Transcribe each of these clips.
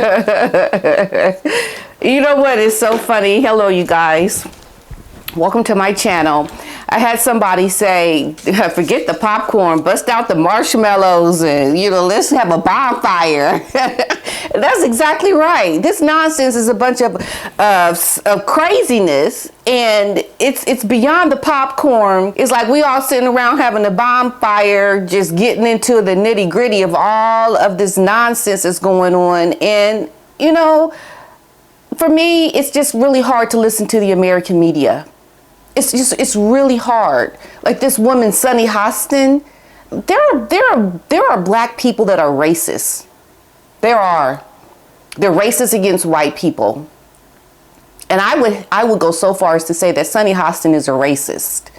You know what is so funny? Hello, you guys. Welcome to my channel. I had somebody say, forget the popcorn, bust out the marshmallows and, let's have a bonfire. That's exactly right. This nonsense is a bunch of craziness, and it's beyond the popcorn. It's like we all sitting around having a bonfire, just getting into the nitty gritty of all of this nonsense that's going on. And, for me, it's just really hard to listen to the American media. It's really hard. Like this woman, Sunny Hostin, there are black people that are racist. They're racist against white people. And I would go so far as to say that Sunny Hostin is a racist.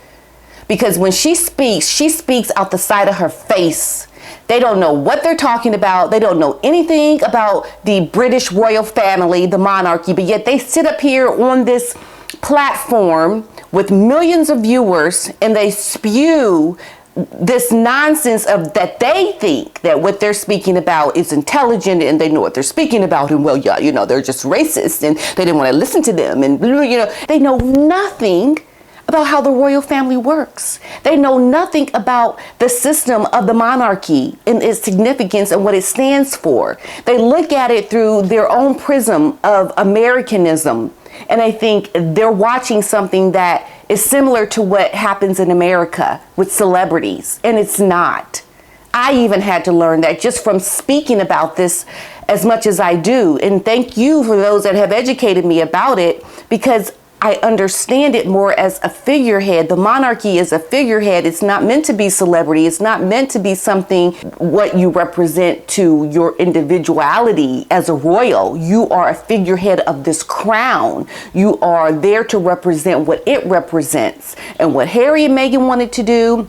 Because when she speaks out the side of her face. They don't know what they're talking about. They don't know anything about the British royal family, the monarchy, but yet they sit up here on this platform with millions of viewers and they spew this nonsense of that they think that what they're speaking about is intelligent and they know what they're speaking about, and well, yeah, they're just racist and they didn't want to listen to them, and they know nothing about how the royal family works. They know nothing about the system of the monarchy and its significance and what it stands for. They look at it through their own prism of Americanism, and I think they're watching something that is similar to what happens in America with celebrities, and it's not. I even had to learn that just from speaking about this as much as I do, and thank you for those that have educated me about it, because I understand it more as a figurehead. The monarchy is a figurehead. It's not meant to be celebrity. It's not meant to be something what you represent to your individuality as a royal. You are a figurehead of this crown. You are there to represent what it represents. And what Harry and Meghan wanted to do,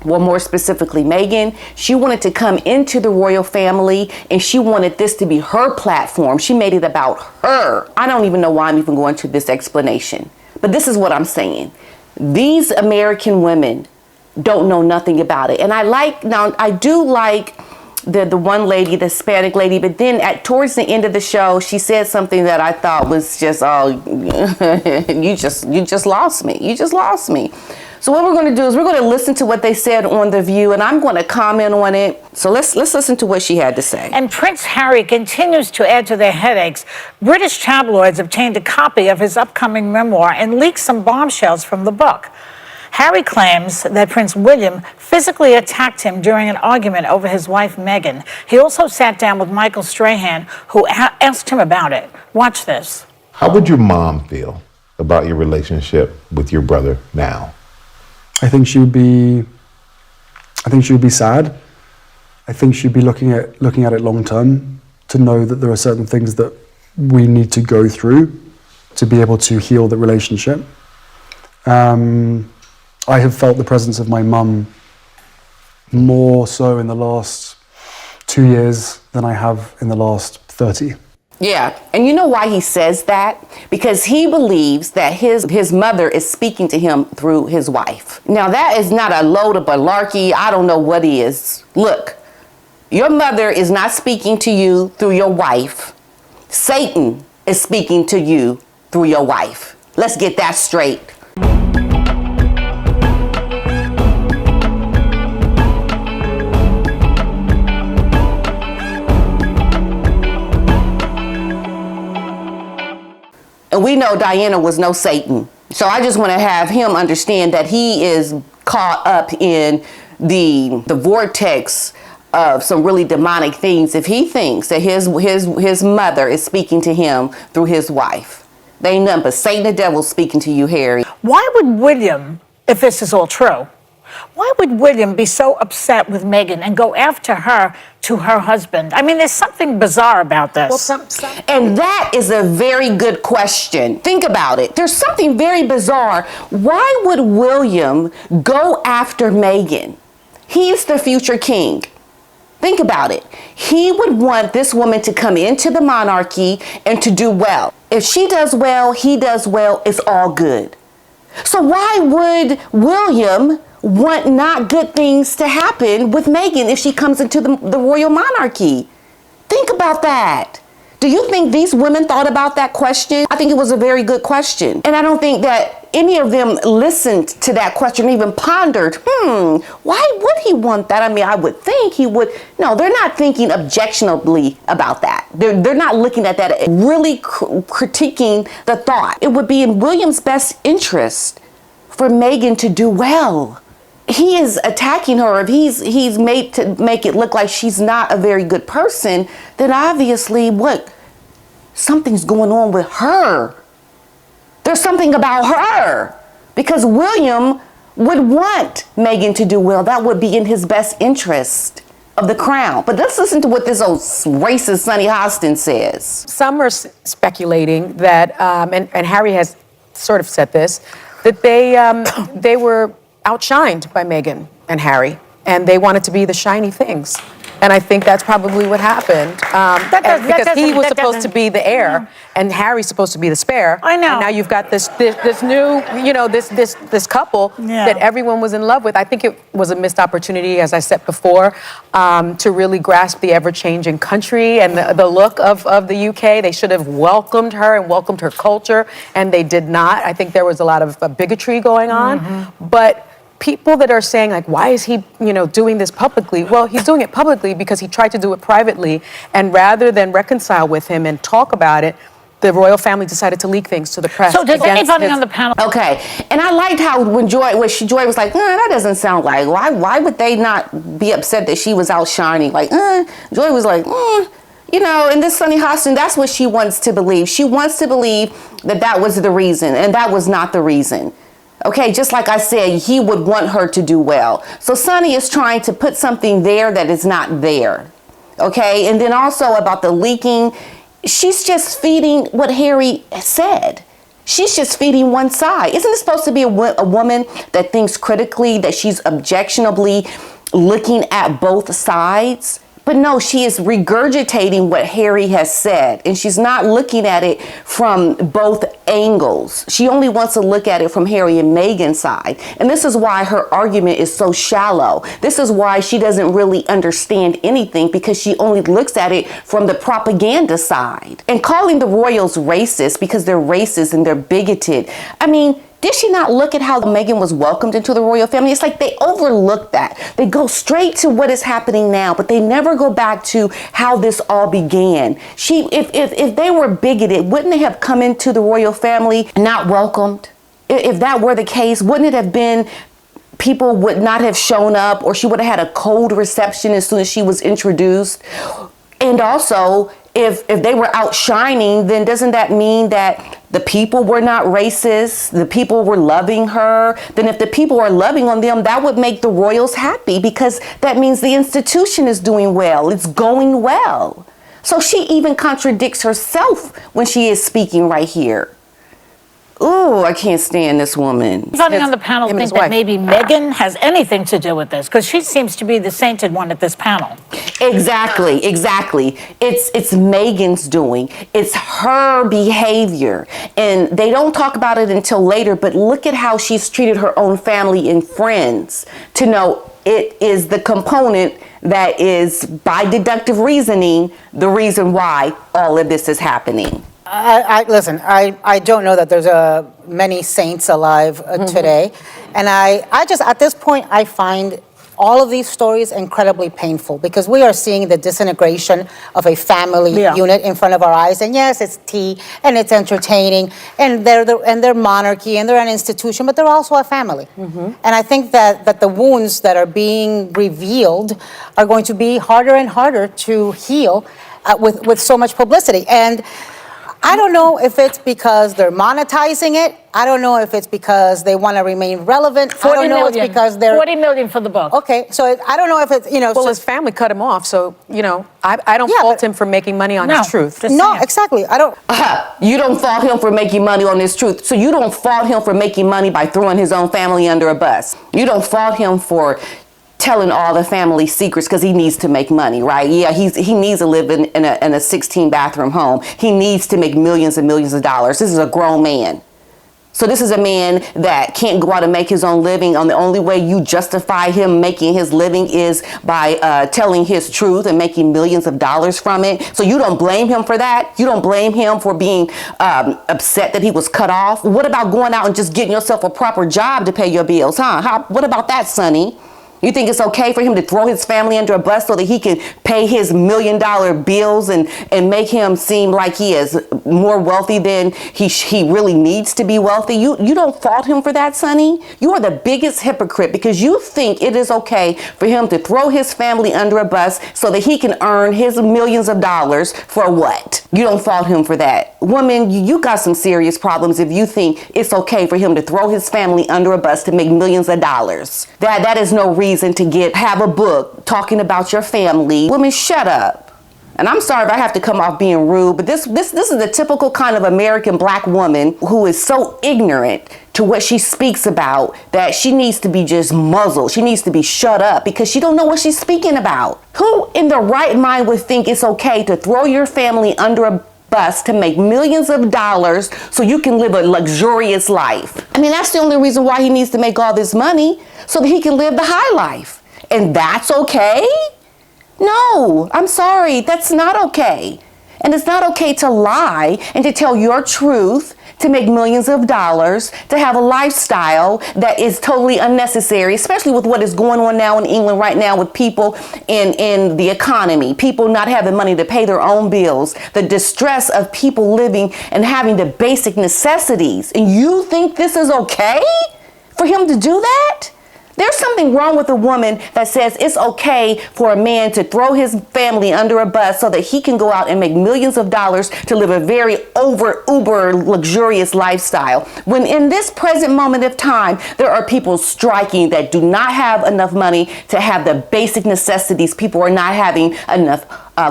well, more specifically, Meghan, she wanted to come into the royal family and she wanted this to be her platform. She made it about her. I don't even know why I'm even going to this explanation, but this is what I'm saying. These American women don't know nothing about it. And I do like the one lady, the Hispanic lady, but then towards the end of the show, she said something that I thought was just, you just lost me. You just lost me. So what we're going to do is we're going to listen to what they said on The View, and I'm going to comment on it. So let's listen to what she had to say. And Prince Harry continues to add to their headaches. British tabloids obtained a copy of his upcoming memoir and leaked some bombshells from the book. Harry claims that Prince William physically attacked him during an argument over his wife, Meghan. He also sat down with Michael Strahan, who asked him about it. Watch this. How would your mom feel about your relationship with your brother now? I think she would be sad. I think she'd be looking at it long term to know that there are certain things that we need to go through to be able to heal the relationship. I have felt the presence of my mum more so in the last 2 years than I have in the last 30. Yeah, and you know why he says that? Because he believes that his mother is speaking to him through his wife. Now, that is not a load of malarkey. I don't know what is. Look, your mother is not speaking to you through your wife. Satan is speaking to you through your wife. Let's get that straight. And we know Diana was no Satan. So I just want to have him understand that he is caught up in the vortex of some really demonic things if he thinks that his mother is speaking to him through his wife. They ain't nothing but Satan the devil speaking to you, Harry. Why would William, if this is all true, why would William be so upset with Meghan and go after her to her husband? I mean, there's something bizarre about this. Well, and that is a very good question. Think about it. There's something very bizarre. Why would William go after Meghan? He's the future king. Think about it. He would want this woman to come into the monarchy and to do well. If she does well, he does well, it's all good. So why would William want not good things to happen with Meghan if she comes into the royal monarchy? Think about that. Do you think these women thought about that question? I think it was a very good question. And I don't think that any of them listened to that question, even pondered, why would he want that? I mean, I would think he would. No, they're not thinking objectionably about that. They're not looking at that, really critiquing the thought. It would be in William's best interest for Meghan to do well. He is attacking her. If he's made to make it look like she's not a very good person, then obviously something's going on with her. There's something about her, because William would want Meghan to do well. That would be in his best interest of the crown. But let's listen to what this old racist Sonny Hostin says. Some are speculating that, and Harry has sort of said this, that they were outshined by Meghan and Harry, and they wanted to be the shiny things. And I think that's probably what happened. Because he was supposed to be the heir, and Harry's supposed to be the spare. I know. And now you've got this new, this couple that everyone was in love with. I think it was a missed opportunity, as I said before, to really grasp the ever-changing country and the look of the UK. They should have welcomed her and welcomed her culture, and they did not. I think there was a lot of bigotry going on, but people that are saying, like, why is he, doing this publicly? Well, he's doing it publicly because he tried to do it privately, and rather than reconcile with him and talk about it, the royal family decided to leak things to the press. So does anybody on the panel? Okay, and I liked how when Joy was like, that doesn't sound like, why would they not be upset that she was outshining? Like, Joy was like, and this Sonny Hostin, that's what she wants to believe. She wants to believe that was the reason, and that was not the reason. Okay, just like I said, he would want her to do well. So Sonny is trying to put something there that is not there. Okay, and then also about the leaking, she's just feeding what Harry said. She's just feeding one side. Isn't it supposed to be a woman that thinks critically, that she's objectionably looking at both sides? But no, she is regurgitating what Harry has said, and she's not looking at it from both angles. She only wants to look at it from Harry and Meghan's side. And this is why her argument is so shallow. This is why she doesn't really understand anything, because she only looks at it from the propaganda side. And calling the royals racist because they're racist and they're bigoted. I mean, did she not look at how Meghan was welcomed into the royal family? It's like they overlook that. They go straight to what is happening now, but they never go back to how this all began. If they were bigoted, wouldn't they have come into the royal family not welcomed? If that were the case, wouldn't it have been people would not have shown up, or she would have had a cold reception as soon as she was introduced? And also, if they were outshining, then doesn't that mean that the people were not racist? The people were loving her? Then if the people are loving on them, that would make the royals happy, because that means the institution is doing well. It's going well. So she even contradicts herself when she is speaking right here. Ooh, I can't stand this woman. Anybody on the panel think that maybe Meghan has anything to do with this? Because she seems to be the sainted one at this panel. Exactly. It's Meghan's doing. It's her behavior. And they don't talk about it until later, but look at how she's treated her own family and friends to know it is the component that is, by deductive reasoning, the reason why all of this is happening. Listen, I don't know that there's many saints alive today. And I just, at this point, I find all of these stories incredibly painful, because we are seeing the disintegration of a family unit in front of our eyes. And yes, it's tea and it's entertaining, and they're monarchy and they're an institution, but they're also a family. And I think that the wounds that are being revealed are going to be harder and harder to heal with so much publicity. And I don't know if it's because they're monetizing it. I don't know if it's because they want to remain relevant. I don't know if it's because they're... 40 million for the book. Okay, so I don't know if it's, Well, his family cut him off, so, I don't fault him for making money on his truth. No, exactly. I don't... You don't fault him for making money on his truth. So you don't fault him for making money by throwing his own family under a bus. You don't fault him for telling all the family secrets because he needs to make money, right? Yeah, he needs to live in a 16 bathroom home. He needs to make millions and millions of dollars. This is a grown man. So this is a man that can't go out and make his own living. And the only way you justify him making his living is by telling his truth and making millions of dollars from it. So you don't blame him for that. You don't blame him for being upset that he was cut off. What about going out and just getting yourself a proper job to pay your bills, huh? What about that, Sonny? You think it's okay for him to throw his family under a bus so that he can pay his $1 million bills and make him seem like he is more wealthy than he really needs to be wealthy? You don't fault him for that, Sonny. You are the biggest hypocrite because you think it is okay for him to throw his family under a bus so that he can earn his millions of dollars for what? You don't fault him for that. Woman, you got some serious problems if you think it's okay for him to throw his family under a bus to make millions of dollars. That is no reason to have a book talking about your family. Women, shut up. And I'm sorry if I have to come off being rude, but this is the typical kind of American black woman who is so ignorant to what she speaks about that she needs to be just muzzled. She needs to be shut up because she don't know what she's speaking about. Who in the right mind would think it's okay to throw your family under a bus to make millions of dollars so you can live a luxurious life? I mean, that's the only reason why he needs to make all this money, so that he can live the high life. And that's okay? No, I'm sorry, that's not okay. And it's not okay to lie and to tell your truth, to make millions of dollars, to have a lifestyle that is totally unnecessary, especially with what is going on now in England right now with people in the economy, people not having money to pay their own bills, the distress of people living and having the basic necessities. And you think this is okay for him to do that? There's something wrong with a woman that says it's okay for a man to throw his family under a bus so that he can go out and make millions of dollars to live a very uber luxurious lifestyle. When in this present moment of time, there are people striking that do not have enough money to have the basic necessities. People are not having enough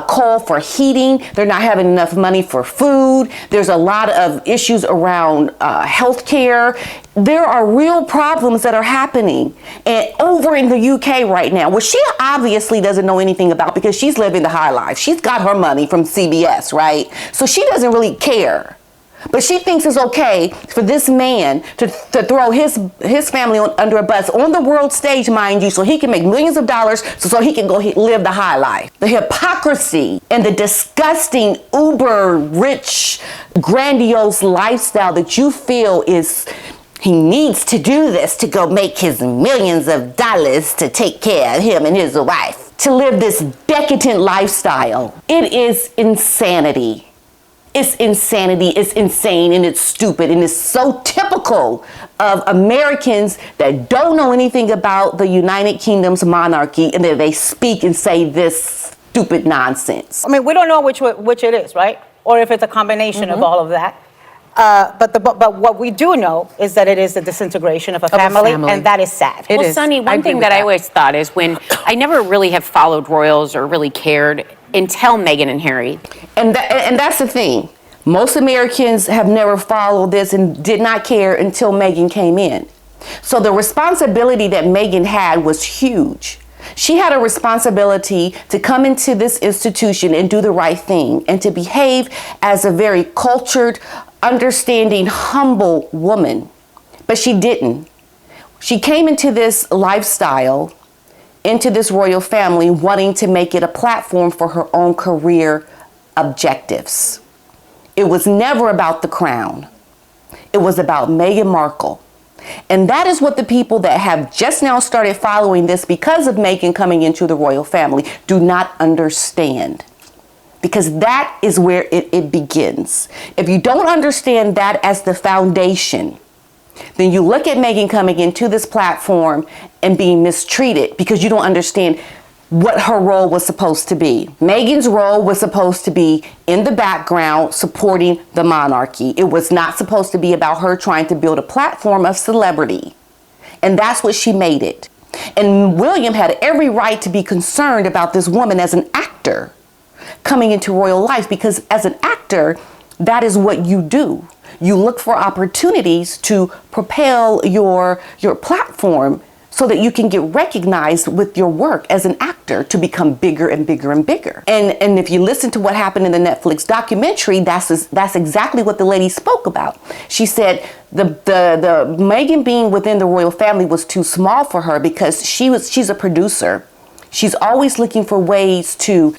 coal for heating. They're not having enough money for food. There's a lot of issues around health care. There are real problems that are happening and over in the UK right now, which she obviously doesn't know anything about because she's living the high life. She's got her money from CBS, right? So she doesn't really care. But she thinks it's okay for this man to throw his family under a bus on the world stage, mind you, so he can make millions of dollars, so he can go live the high life. The hypocrisy and the disgusting, uber rich, grandiose lifestyle that you feel is he needs to do this to go make his millions of dollars to take care of him and his wife, to live this decadent lifestyle. It is insanity. It's insanity, it's insane, and it's stupid, and it's so typical of Americans that don't know anything about the United Kingdom's monarchy, and that they speak and say this stupid nonsense. I mean, we don't know which it is, right? Or if it's a combination of all of that. But what we do know is that it is the disintegration of a family, and that is sad. It Well, is. Sonny, one thing that I always thought is when I never really have followed royals or really cared until Meghan and Harry. And that's the thing. Most Americans have never followed this and did not care until Meghan came in. So the responsibility that Meghan had was huge. She had a responsibility to come into this institution and do the right thing and to behave as a very cultured, understanding, humble woman. But she didn't. She came into this lifestyle, into this royal family, wanting to make it a platform for her own career objectives. It was never about the crown. It was about Meghan Markle. And that is what the people that have just now started following this because of Meghan coming into the royal family do not understand. Because that is where it begins. If you don't understand that as the foundation, then you look at Meghan coming into this platform and being mistreated because you don't understand what her role was supposed to be. Meghan's role was supposed to be in the background supporting the monarchy. It was not supposed to be about her trying to build a platform of celebrity. And that's what she made it. And William had every right to be concerned about this woman as an actor coming into royal life, because as an actor, that is what you do. You look for opportunities to propel your platform so that you can get recognized with your work as an actor to become bigger and bigger and bigger. And if you listen to what happened in the Netflix documentary, that's exactly what the lady spoke about. She said the Meghan being within the royal family was too small for her because she's a producer. She's always looking for ways to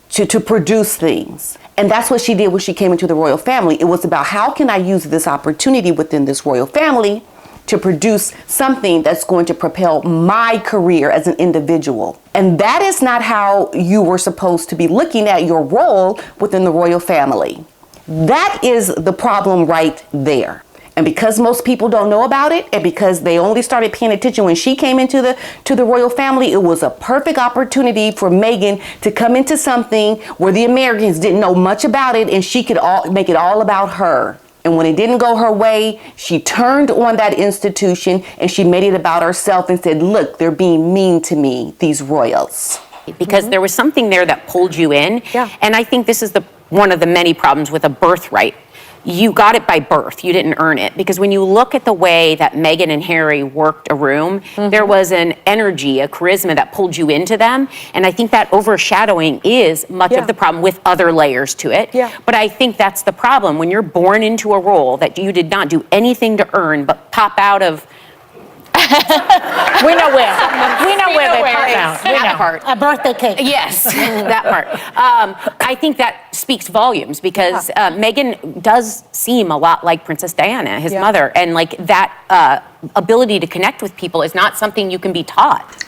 produce things. And that's what she did when she came into the royal family. It was about, how can I use this opportunity within this royal family to produce something that's going to propel my career as an individual. And that is not how you were supposed to be looking at your role within the royal family. That is the problem right there. And because most people don't know about it, and because they only started paying attention when she came into the royal family, it was a perfect opportunity for Meghan to come into something where the Americans didn't know much about it, and she could make it all about her. And when it didn't go her way, she turned on that institution and she made it about herself and said, look, they're being mean to me, these royals. Because there was something there that pulled you in. Yeah. And I think this is one of the many problems with a birthright. You got it by birth. You didn't earn it. Because when you look at the way that Meghan and Harry worked a room, there was an energy, a charisma that pulled you into them. And I think that overshadowing is much of the problem with other layers to it. Yeah. But I think that's the problem. When you're born into a role that you did not do anything to earn but pop out of. We know where. We know where they pop out. We That know. part. A birthday cake. Yes, that part. I think that speaks volumes because Meghan does seem a lot like Princess Diana, his mother, and like that ability to connect with people is not something you can be taught.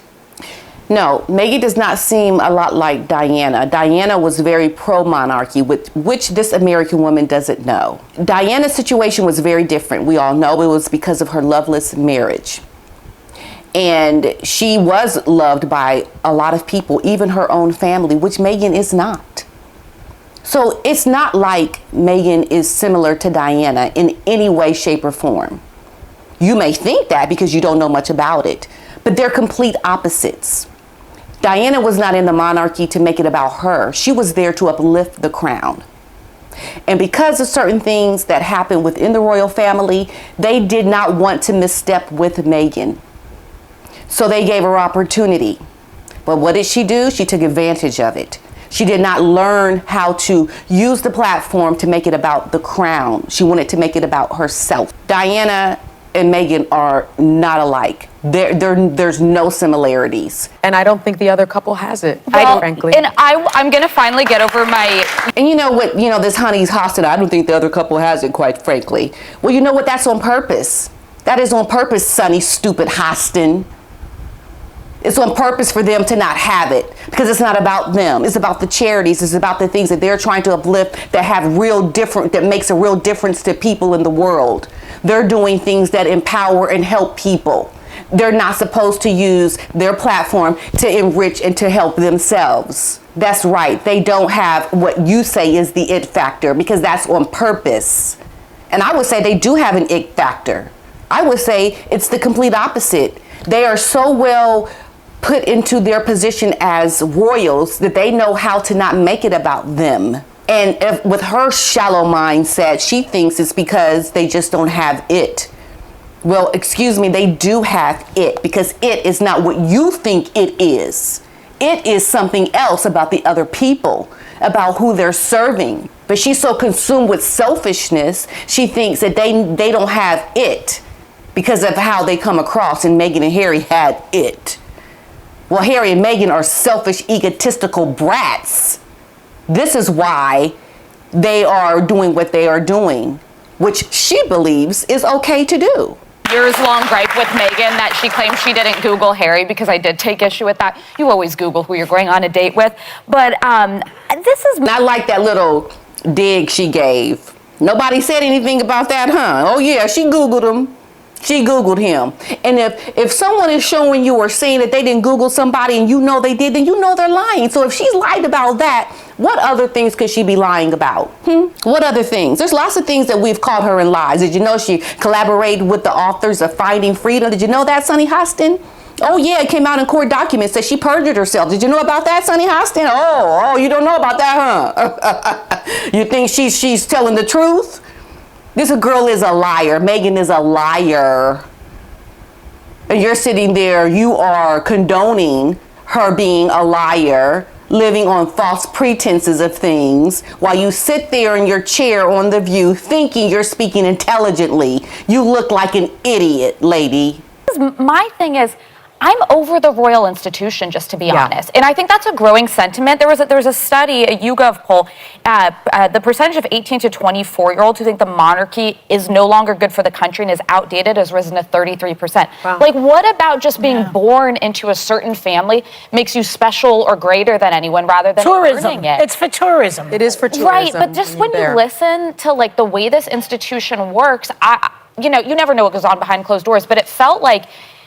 No, Meghan does not seem a lot like Diana. Diana was very pro-monarchy, which this American woman doesn't know. Diana's situation was very different. We all know it was because of her loveless marriage. And she was loved by a lot of people, even her own family, which Meghan is not. So it's not like Meghan is similar to Diana in any way, shape, or form. You may think that because you don't know much about it, but they're complete opposites. Diana was not in the monarchy to make it about her. She was there to uplift the crown. And because of certain things that happened within the royal family, they did not want to misstep with Meghan. So they gave her opportunity. But what did she do? She took advantage of it. She did not learn how to use the platform to make it about the crown. She wanted to make it about herself. Diana and Meghan are not alike. There's no similarities. And I don't think the other couple has it, frankly. And I'm going to finally get over my... And you know what, this honey's hostage, I don't think the other couple has it, quite frankly. Well, you know what, that's on purpose. That is on purpose, Sonny, stupid Hostin. It's on purpose for them to not have it because it's not about them. It's about the charities. It's about the things that they're trying to uplift that makes a real difference to people in the world. They're doing things that empower and help people. They're not supposed to use their platform to enrich and to help themselves. That's right. They don't have what you say is the it factor because that's on purpose. And I would say they do have an it factor. I would say it's the complete opposite. They are so well put into their position as royals that they know how to not make it about them. And with her shallow mindset, she thinks it's because they just don't have it. Well, excuse me, they do have it because it is not what you think it is. It is something else about the other people, about who they're serving. But she's so consumed with selfishness, she thinks that they don't have it because of how they come across, and Meghan and Harry had it. Well, Harry and Meghan are selfish, egotistical brats. This is why they are doing what they are doing, which she believes is okay to do. Years-long gripe with Meghan that she claims she didn't Google Harry, because I did take issue with that. You always Google who you're going on a date with. But this is... I like that little dig she gave. Nobody said anything about that, huh? Oh yeah, she Googled him. She Googled him. And if someone is showing you or saying that they didn't Google somebody and you know they did, then you know they're lying. So if she's lied about that, what other things could she be lying about? What other things? There's lots of things that we've caught her in lies. Did you know she collaborated with the authors of Finding Freedom? Did you know that, Sonny Hostin? Oh yeah, it came out in court documents that she perjured herself. Did you know about that, Sonny Hostin? Oh, you don't know about that, huh? You think she's telling the truth? This girl is a liar. Meghan is a liar. And you're sitting there, you are condoning her being a liar, living on false pretenses of things, while you sit there in your chair on The View thinking you're speaking intelligently. You look like an idiot, lady. My thing is, I'm over the royal institution, just to be honest. And I think that's a growing sentiment. There was a study, a YouGov poll, the percentage of 18 to 24-year-olds who think the monarchy is no longer good for the country and is outdated has risen to 33%. Wow. Like, what about just being born into a certain family makes you special or greater than anyone rather than Tourism. earning it? It's for tourism. It is for tourism. Right, but just when you listen to like the way this institution works, you never know what goes on behind closed doors, but it felt like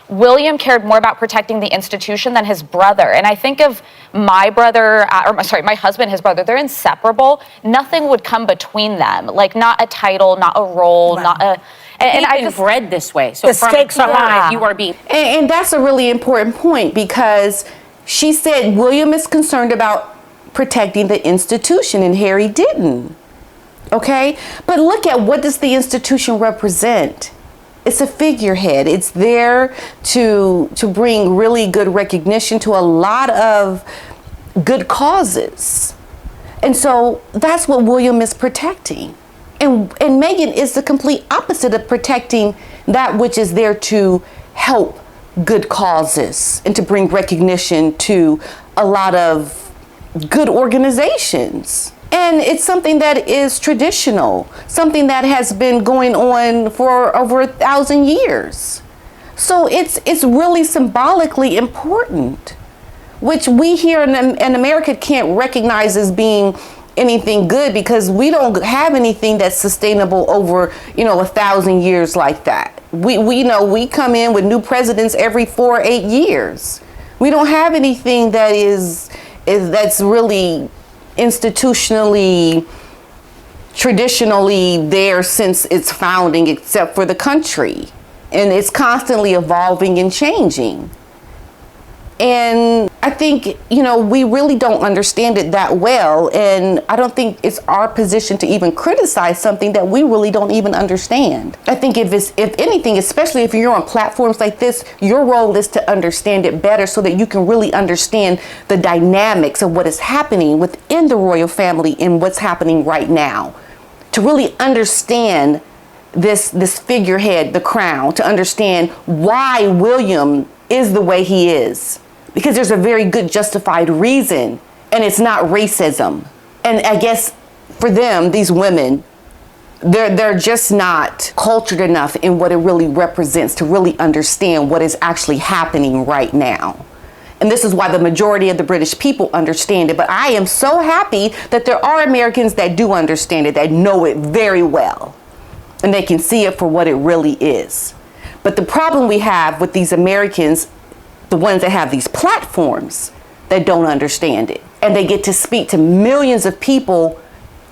William cared more about protecting the institution than his brother. And I think of my brother, my husband, his brother, they're inseparable. Nothing would come between them. Like, not a title, not a role, not a... And I just bred this way. So The stakes are high. You are being... And that's a really important point, because she said William is concerned about protecting the institution and Harry didn't. Okay? But look at, what does the institution represent? It's a figurehead. It's there to bring really good recognition to a lot of good causes. And so that's what William is protecting. And Meghan is the complete opposite of protecting that which is there to help good causes and to bring recognition to a lot of good organizations. And it's something that is traditional, something that has been going on for over 1,000 years. So it's really symbolically important, which we here in America can't recognize as being anything good, because we don't have anything that's sustainable over 1,000 years like that. We come in with new presidents every 4 or 8 years. We don't have anything that's really institutionally, traditionally there since its founding, except for the country. And it's constantly evolving and changing. And I think, we really don't understand it that well. And I don't think it's our position to even criticize something that we really don't even understand. I think if anything, especially if you're on platforms like this, your role is to understand it better so that you can really understand the dynamics of what is happening within the royal family and what's happening right now. To really understand this figurehead, the crown, to understand why William is the way he is. Because there's a very good justified reason, and it's not racism. And I guess for them, these women, they're just not cultured enough in what it really represents to really understand what is actually happening right now. And this is why the majority of the British people understand it. But I am so happy that there are Americans that do understand it, that know it very well, and they can see it for what it really is. But the problem we have with these Americans, the ones that have these platforms, that don't understand it, and they get to speak to millions of people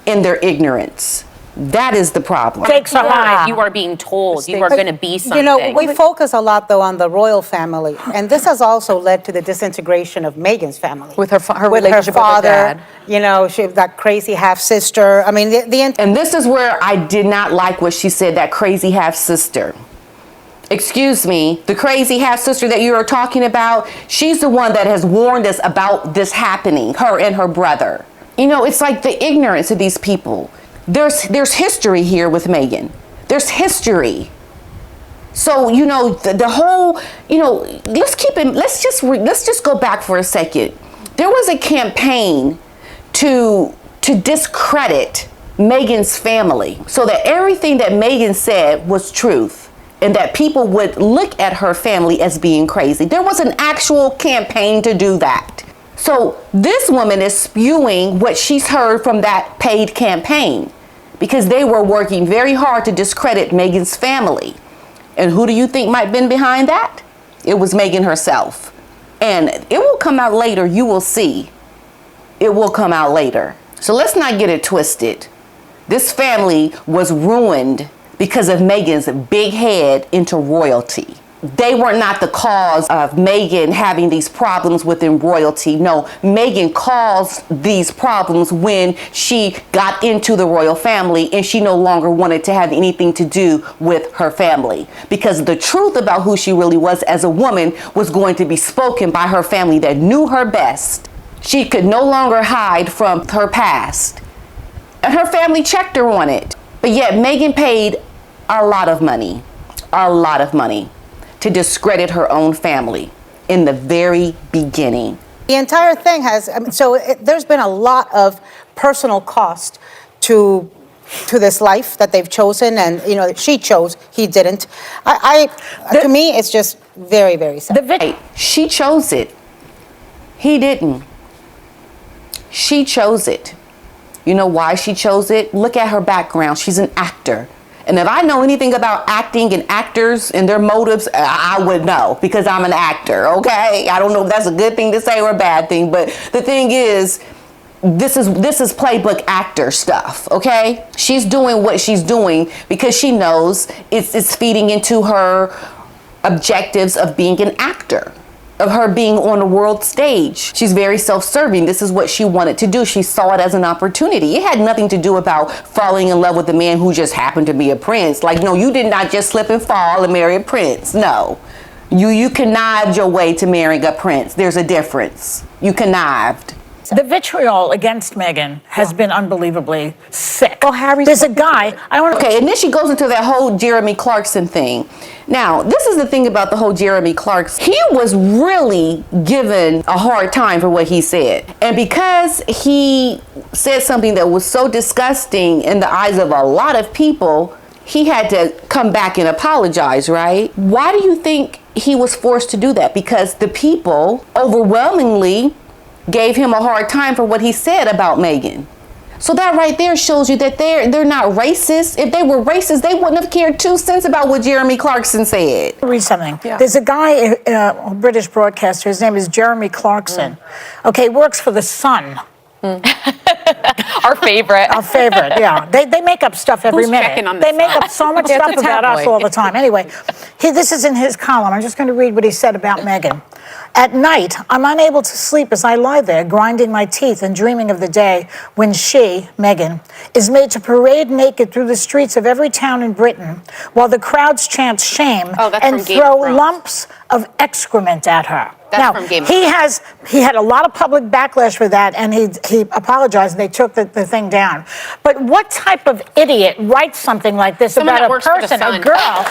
in their ignorance. That is the problem. Stakes are high. You are being told you are going to be something. We focus a lot, though, on the royal family, and this has also led to the disintegration of Meghan's family. With her with her relationship father, with her dad. she that crazy half-sister. I mean, And this is where I did not like what she said, that crazy half-sister. Excuse me, the crazy half-sister that you are talking about, she's the one that has warned us about this happening, her and her brother. It's like the ignorance of these people. There's history here with Meghan. There's history. So, the whole, let's just go back for a second. There was a campaign to discredit Meghan's family so that everything that Meghan said was truth, and that people would look at her family as being crazy. There was an actual campaign to do that. So this woman is spewing what she's heard from that paid campaign, because they were working very hard to discredit Meghan's family. And who do you think might have been behind that? It was Meghan herself. And it will come out later, you will see. It will come out later. So let's not get it twisted. This family was ruined because of Meghan's big head into royalty. they were not the cause of Meghan having these problems within royalty. No, Meghan caused these problems when she got into the royal family and she no longer wanted to have anything to do with her family, because the truth about who she really was as a woman was going to be spoken by her family that knew her best. She could no longer hide from her past, and her family checked her on it. But yet Meghan paid a lot of money to discredit her own family in the very beginning. The entire thing has, there's been a lot of personal cost to this life that they've chosen, and she chose, he didn't. To me, it's just very, very sad. She chose it. He didn't. She chose it. You know why she chose it? Look at her background. She's an actor. And if I know anything about acting and actors and their motives, I would know, because I'm an actor, okay? I don't know if that's a good thing to say or a bad thing, but the thing is, this is playbook actor stuff, okay? She's doing what she's doing because she knows it's feeding into her objectives of being an actor, of her being on the world stage. She's very self-serving. This is what she wanted to do. She saw it as an opportunity. It had nothing to do about falling in love with a man who just happened to be a prince. Like, no, you did not just slip and fall and marry a prince. No. You connived your way to marrying a prince. There's a difference. You connived. The vitriol against Meghan has been unbelievably sick. Oh, Harry. There's a guy, Okay, and then she goes into that whole Jeremy Clarkson thing. Now, this is the thing about the whole Jeremy Clarkson. He was really given a hard time for what he said. And because he said something that was so disgusting in the eyes of a lot of people, he had to come back and apologize, right? Why do you think he was forced to do that? Because the people overwhelmingly gave him a hard time for what he said about Meghan. So that right there shows you that they're not racist. If they were racist, they wouldn't have cared 2 cents about what Jeremy Clarkson said. Read something. Yeah. There's a guy, a British broadcaster, his name is Jeremy Clarkson. Okay, works for The Sun. Our favorite. Our favorite, yeah. They make up stuff every Who's minute. checking on They The make Sun? up so much Yeah, stuff it's a about us tabloid. all the time. Anyway, this is in his column. I'm just going to read what he said about Meghan. At night, I'm unable to sleep as I lie there, grinding my teeth and dreaming of the day when she, Meghan, is made to parade naked through the streets of every town in Britain while the crowds chant shame and from Game of throw Thrones. lumps of excrement at her. That's Now, from Game of he had a lot of public backlash for that, and he apologized, and they took the thing down. But what type of idiot writes something like this Someone that about a works for The person, a Sun. girl,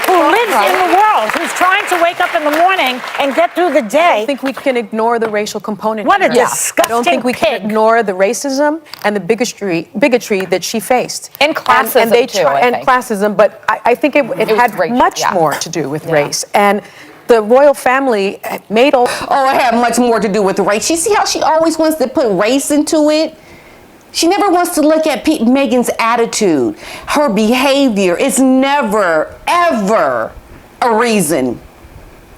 who lives in the world, who's trying to wake up in the morning and get through the I day? don't think we can ignore the racial component. What a here. disgusting I don't think we pig. can ignore the racism and the bigotry that she faced. And classism, and they too, I and think. classism, but I think it was had racial, much yeah. more to do with race. And the royal family made all. Oh, it had much more to do with race. You see how she always wants to put race into it? She never wants to look at Meghan's attitude, her behavior. It's never, ever a reason.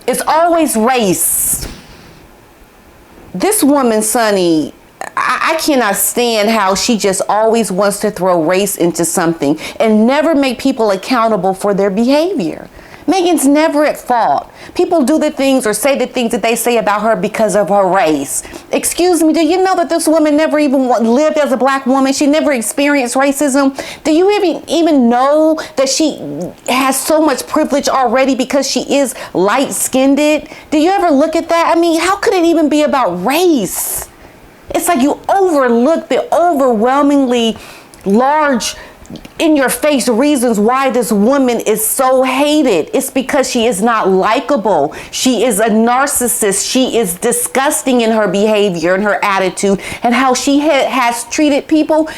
It's always race. This woman, Sonny, I cannot stand how she just always wants to throw race into something and never make people accountable for their behavior. Meghan's never at fault. People do the things or say the things that they say about her because of her race. Excuse me, do you know that this woman never even lived as a black woman? She never experienced racism. Do you even know that she has so much privilege already because she is light-skinned? Do you ever look at that? I mean, how could it even be about race? It's like you overlook the overwhelmingly large in-your-face reasons why this woman is so hated. It's because she is not likable. She is a narcissist. She is disgusting in her behavior and her attitude and how she has treated people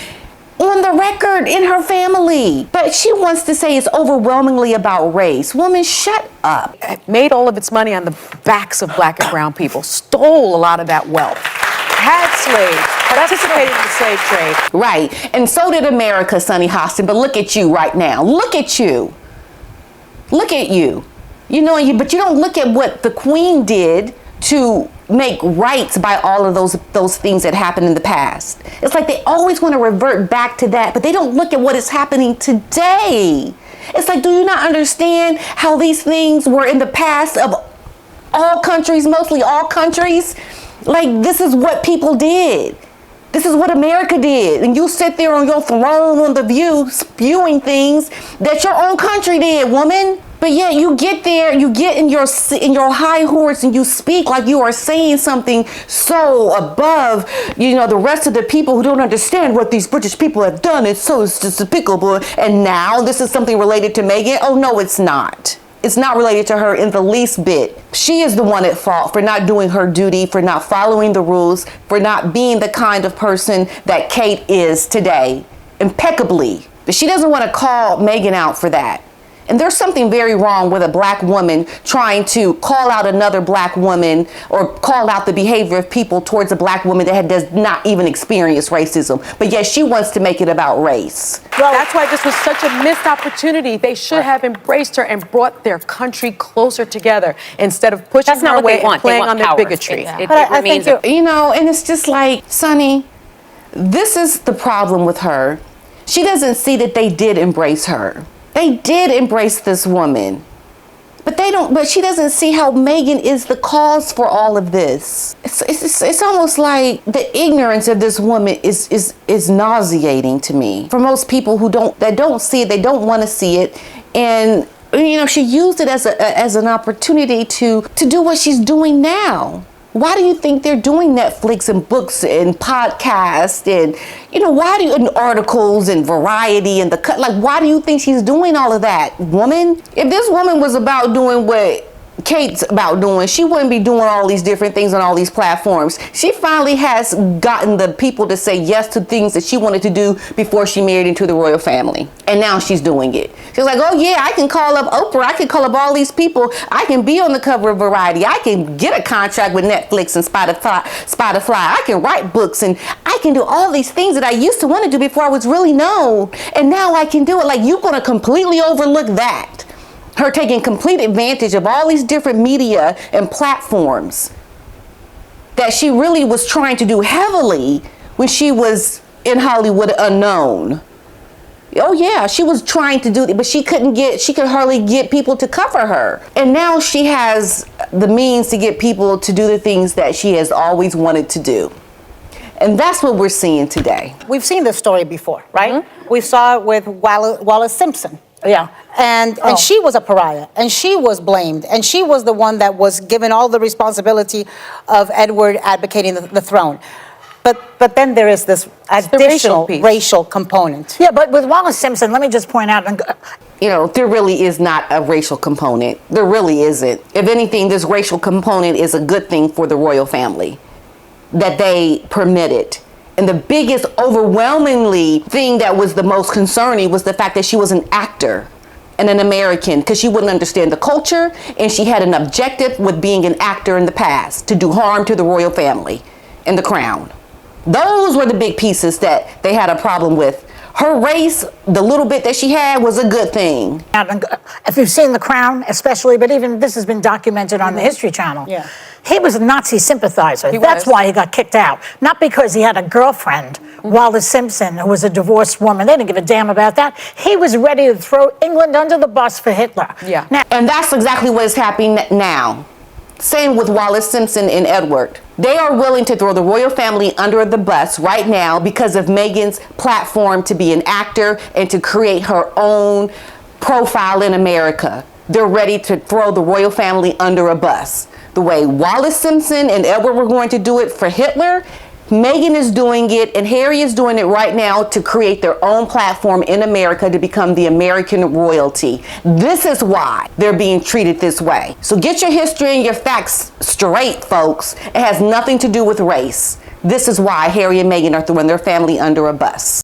on the record in her family. But she wants to say it's overwhelmingly about race. Woman, shut up. It made all of its money on the backs of black and brown people, stole a lot of that wealth, had slaves, participated in the slave trade. Right. And so did America, Sonny Hostin. But look at you right now. Look at you. Look at you. You know, but you don't look at what the Queen did to make rights by all of those things that happened in the past. It's like they always want to revert back to that, but they don't look at what is happening today. It's like, do you not understand how these things were in the past of all countries, mostly all countries? Like, this is what people did. This is what America did. And you sit there on your throne on The View spewing things that your own country did, woman. But yet you get there, you get in your high horse and you speak like you are saying something so above, the rest of the people who don't understand what these British people have done. It's so despicable. And now this is something related to Meghan? Oh, no, it's not. It's not related to her in the least bit. She is the one at fault for not doing her duty, for not following the rules, for not being the kind of person that Kate is today, impeccably. But she doesn't want to call Meghan out for that. And there's something very wrong with a black woman trying to call out another black woman or call out the behavior of people towards a black woman that does not even experience racism. But yet she wants to make it about race. Well, that's why this was such a missed opportunity. They should have embraced her and brought their country closer together instead of pushing her away and playing on their bigotry. It remains and it's just like, Sonny, this is the problem with her. She doesn't see that they did embrace her. They did embrace this woman, but she doesn't see how Meghan is the cause for all of this. It's almost like the ignorance of this woman is nauseating to me. For most people that don't see it, they don't want to see it. And, she used it as an opportunity to do what she's doing now. Why do you think they're doing Netflix and books and podcasts and, and articles and Variety and why do you think she's doing all of that, woman? If this woman was about doing what Kate's about doing, she wouldn't be doing all these different things on all these platforms. She finally has gotten the people to say yes to things that she wanted to do before she married into the royal family. And now she's doing it. She's like, oh yeah, I can call up Oprah. I can call up all these people. I can be on the cover of Variety. I can get a contract with Netflix and Spotify. I can write books and I can do all these things that I used to want to do before I was really known. And now I can do it. Like, you're going to completely overlook that. Her taking complete advantage of all these different media and platforms that she really was trying to do heavily when she was in Hollywood unknown. Oh yeah, she was trying to do it, but she could hardly get people to cover her. And now she has the means to get people to do the things that she has always wanted to do. And that's what we're seeing today. We've seen this story before, right? Mm-hmm. We saw it with Wallace Simpson. Yeah. And she was a pariah, and she was blamed, and she was the one that was given all the responsibility of Edward advocating the throne. But then there is this additional racial component. Yeah, but with Wallace Simpson, let me just point out. There really is not a racial component. There really isn't. If anything, this racial component is a good thing for the royal family that they permitted. And the biggest, overwhelmingly thing that was the most concerning was the fact that she was an actor and an American, because she wouldn't understand the culture, and she had an objective with being an actor in the past to do harm to the royal family and the crown. Those were the big pieces that they had a problem with. Her race, the little bit that she had, was a good thing. If you've seen The Crown, especially, but even this has been documented on the History Channel. Yeah. He was a Nazi sympathizer. That's why he got kicked out. Not because he had a girlfriend, Wallace Simpson, who was a divorced woman. They didn't give a damn about that. He was ready to throw England under the bus for Hitler. Yeah. Now, and that's exactly what is happening now. Same with Wallace Simpson and Edward. They are willing to throw the royal family under the bus right now because of Meghan's platform to be an actor and to create her own profile in America. They're ready to throw the royal family under a bus. The way Wallace Simpson and Edward were going to do it for Hitler, Meghan is doing it, and Harry is doing it right now to create their own platform in America to become the American royalty. This is why they're being treated this way. So get your history and your facts straight, folks. It has nothing to do with race. This is why Harry and Meghan are throwing their family under a bus.